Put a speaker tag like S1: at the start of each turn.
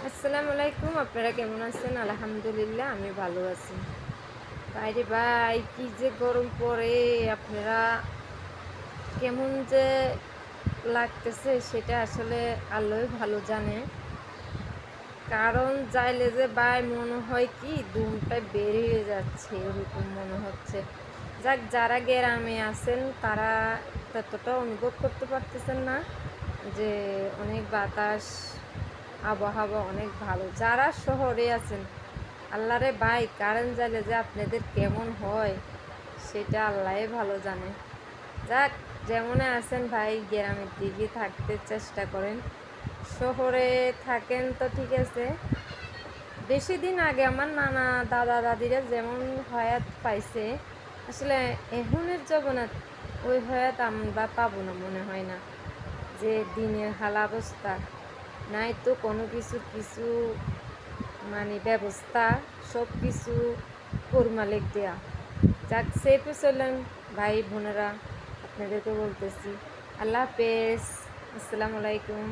S1: আসসালামু আলাইকুম। আপনারা কেমন আছেন? আলহামদুলিল্লাহ আমি ভালো আছি। বাইরে ভাই কি যে গরম পড়ে, আপনারা কেমন যে লাগতেছে সেটা আসলে আল্লাহই ভালো জানে। কারণ যাইলে যে ভাই মনে হয় কি দুমটা বের হয়ে যাচ্ছে, এরকম মনে হচ্ছে। যাক, যারা গ্রামে আছেন তারা ততটা অনুভব করতে পারতেছেন না যে অনেক বাতাস, আবহাওয়া অনেক ভালো। যারা শহরে আছেন, আল্লাহরে ভাই কারেন্ট জ্বালে যে আপনাদের কেমন হয় সেটা আল্লাহই ভালো জানে। যাক, যেমনে আছেন ভাই গ্রামের দিকে থাকতে চেষ্টা করেন। শহরে থাকেন তো ঠিক আছে। বেশি দিন আগে আমার নানা দাদা দাদিরা যেমন হয়াত পাইছে, আসলে এখনের জগনাত ওই হয়াত আমরা পাবো না মনে হয় না। যে দিনের হাল অবস্থা, নাই তো কোনো কিছু মানে ব্যবস্থা, সব কিছু মালিক দেয়া। যাক, সেফে চলেন ভাই বোনেরা, আপনাদেরকে বলতেছি আল্লাহ হাফেজ, আসসালামু আলাইকুম।